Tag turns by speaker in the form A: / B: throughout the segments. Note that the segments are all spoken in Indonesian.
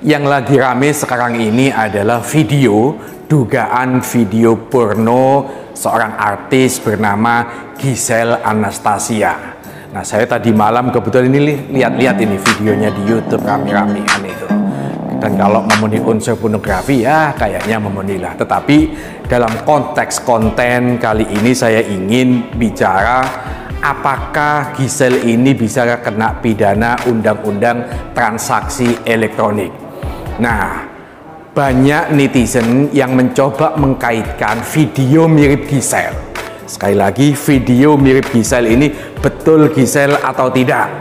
A: Yang lagi rame sekarang ini adalah dugaan video porno seorang artis bernama Giselle Anastasia. Nah, saya tadi malam kebetulan ini lihat-lihat ini videonya di YouTube rame-ramean itu. Dan kalau memenuhi unsur pornografi ya kayaknya memenuhi lah. Tetapi dalam konteks konten kali ini saya ingin bicara apakah Giselle ini bisa kena pidana undang-undang transaksi elektronik. Nah, banyak netizen yang mencoba mengkaitkan video mirip Giselle. Sekali lagi, video mirip Giselle ini betul Giselle atau tidak?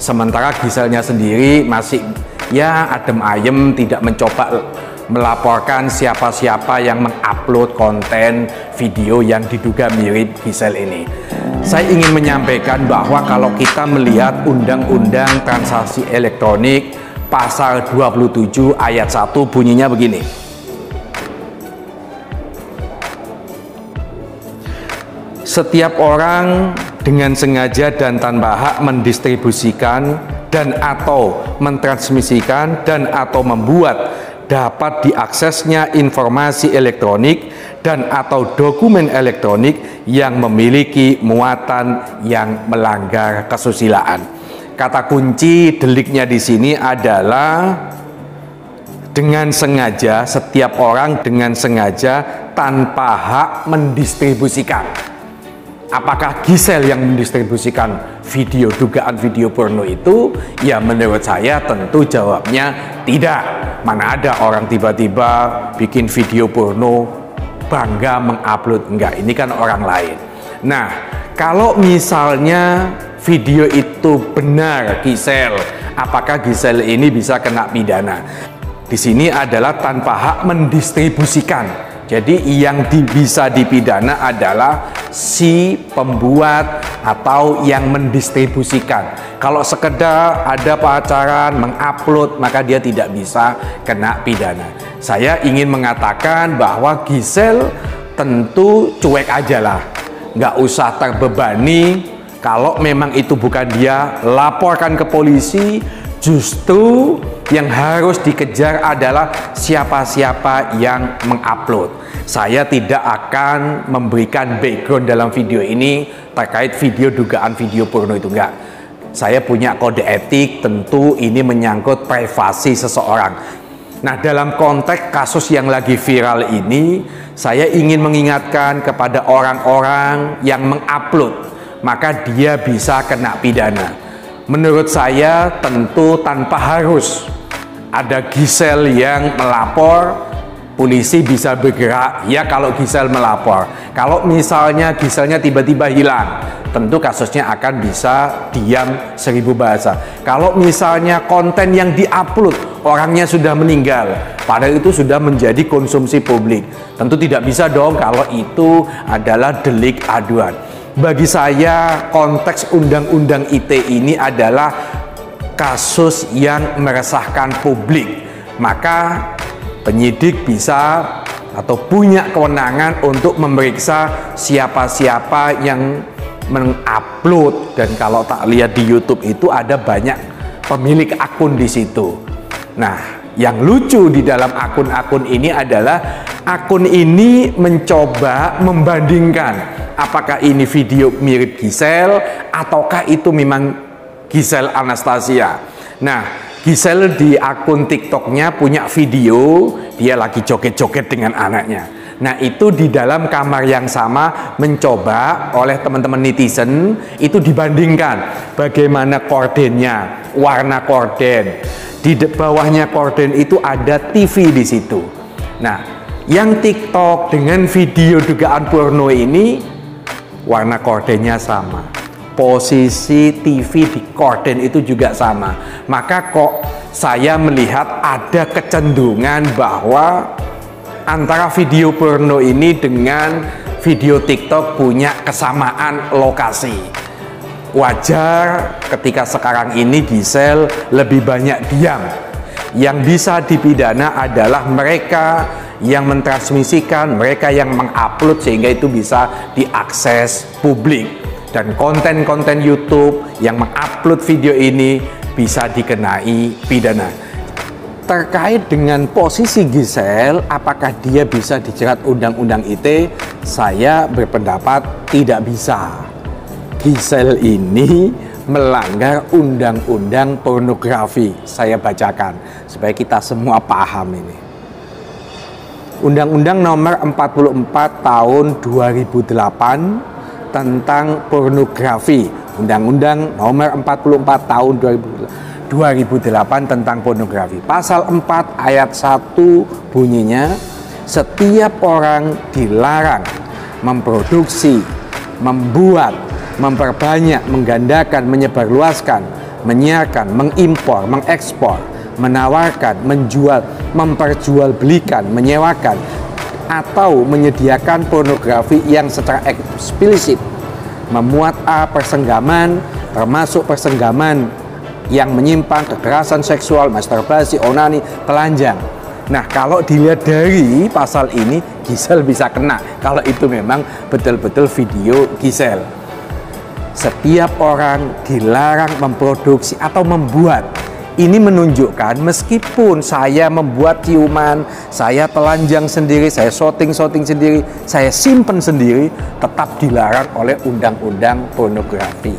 A: Sementara Giselle-nya sendiri masih ya adem ayem, tidak mencoba melaporkan siapa-siapa yang mengupload konten video yang diduga mirip Giselle ini. Saya ingin menyampaikan bahwa kalau kita melihat Undang-Undang Transaksi Elektronik Pasal 27 ayat 1 bunyinya begini. Setiap orang dengan sengaja dan tanpa hak mendistribusikan dan atau mentransmisikan dan atau membuat dapat diaksesnya informasi elektronik dan atau dokumen elektronik yang memiliki muatan yang melanggar kesusilaan. Kata kunci deliknya di sini adalah dengan sengaja, setiap orang dengan sengaja tanpa hak mendistribusikan. Apakah Giselle yang mendistribusikan dugaan video porno itu? Ya menurut saya tentu jawabnya tidak. Mana ada orang tiba-tiba bikin video porno bangga mengupload, enggak, ini kan orang lain. Nah, kalau misalnya video itu benar Giselle, apakah Giselle ini bisa kena pidana? Di sini adalah tanpa hak mendistribusikan. Jadi yang bisa dipidana adalah si pembuat atau yang mendistribusikan. Kalau sekedar ada pacaran, mengupload, maka dia tidak bisa kena pidana. Saya ingin mengatakan bahwa Giselle tentu cuek aja lah. Nggak usah terbebani. Kalau memang itu bukan dia, laporkan ke polisi. Justru yang harus dikejar adalah siapa-siapa yang mengupload. Saya tidak akan memberikan background dalam video ini terkait dugaan video porno itu, enggak. Saya punya kode etik, tentu ini menyangkut privasi seseorang. Nah, dalam konteks kasus yang lagi viral ini, saya ingin mengingatkan kepada orang-orang yang mengupload, maka dia bisa kena pidana. Menurut saya tentu tanpa harus ada Giselle yang melapor, polisi bisa bergerak ya kalau Giselle melapor. Kalau misalnya Giselle-nya tiba-tiba hilang, tentu kasusnya akan bisa diam 1000 bahasa. Kalau misalnya konten yang diupload orangnya sudah meninggal, padahal itu sudah menjadi konsumsi publik, tentu tidak bisa dong kalau itu adalah delik aduan. Bagi saya konteks Undang-Undang ITE ini adalah kasus yang meresahkan publik. Maka penyidik bisa atau punya kewenangan untuk memeriksa siapa-siapa yang mengupload. Dan kalau tak lihat di YouTube itu ada banyak pemilik akun di situ. Nah, yang lucu di dalam akun-akun ini adalah akun ini mencoba membandingkan apakah ini video mirip Giselle ataukah itu memang Giselle Anastasia. Nah, Giselle di akun TikToknya punya video dia lagi joget-joget dengan anaknya. Nah, itu di dalam kamar yang sama mencoba oleh teman-teman netizen itu dibandingkan bagaimana kordennya, warna korden. Di bawahnya korden itu ada TV di situ. Nah, yang TikTok dengan video dugaan porno ini warna kordennya sama, posisi TV di korden itu juga sama. Maka kok saya melihat ada kecenderungan bahwa antara video porno ini dengan video TikTok punya kesamaan lokasi. Wajar ketika sekarang ini Giselle lebih banyak diam. Yang bisa dipidana adalah mereka yang mentransmisikan, mereka yang mengupload sehingga itu bisa diakses publik. Dan konten-konten YouTube yang mengupload video ini bisa dikenai pidana. terkait dengan posisi Giselle, apakah dia bisa dijerat Undang-Undang ITE? Saya berpendapat tidak bisa. Giselle ini melanggar Undang-Undang Pornografi. Saya bacakan supaya kita semua paham ini. Undang-Undang nomor 44 tahun 2008 tentang pornografi. Undang-Undang nomor 44 tahun 2008 tentang pornografi. Pasal 4 ayat 1 bunyinya, setiap orang dilarang memproduksi, membuat, memperbanyak, menggandakan, menyebarluaskan, menyiarkan, mengimpor, mengekspor, menawarkan, menjual, memperjualbelikan, menyewakan, atau menyediakan pornografi yang secara eksplisit memuat persenggaman, termasuk persenggaman yang menyimpang, kekerasan seksual, masturbasi, onani, telanjang. Nah, kalau dilihat dari pasal ini, Giselle bisa kena kalau itu memang betul-betul video Giselle. Setiap orang dilarang memproduksi atau membuat. Ini menunjukkan meskipun saya membuat ciuman, saya telanjang sendiri, saya shooting sendiri, saya simpen sendiri, tetap dilarang oleh Undang-Undang Pornografi.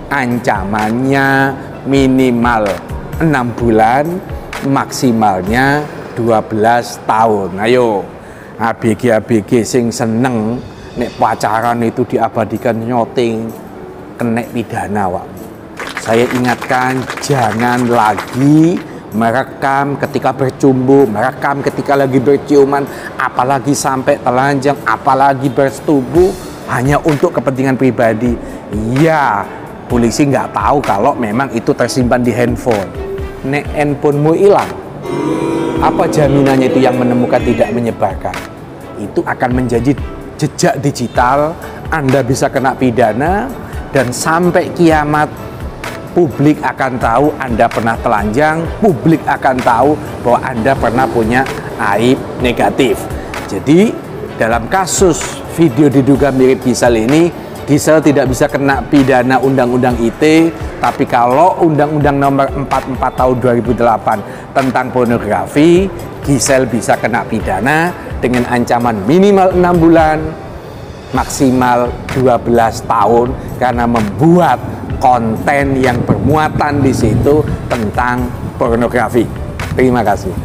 A: Ancamannya minimal 6 bulan, maksimalnya 12 tahun. Ayo, ABG sing seneng nek pacaran itu diabadikan nyotting, kena pidana, Wak. Saya ingatkan, jangan lagi merekam ketika bercumbu, merekam ketika lagi berciuman, apalagi sampai telanjang, apalagi bersetubuh hanya untuk kepentingan pribadi. Ya, polisi nggak tahu kalau memang itu tersimpan di handphone. Nek handphonemu hilang, apa jaminannya itu yang menemukan tidak menyebarkan? Itu akan menjadi jejak digital, Anda bisa kena pidana, dan sampai kiamat publik akan tahu Anda pernah telanjang, publik akan tahu bahwa Anda pernah punya aib negatif. Jadi dalam kasus video diduga mirip Giselle ini, Giselle tidak bisa kena pidana Undang-Undang ITE, tapi kalau Undang-Undang nomor 44 tahun 2008 tentang pornografi, Giselle bisa kena pidana dengan ancaman minimal 6 bulan, maksimal 12 tahun karena membuat konten yang bermuatan di situ tentang pornografi. Terima kasih.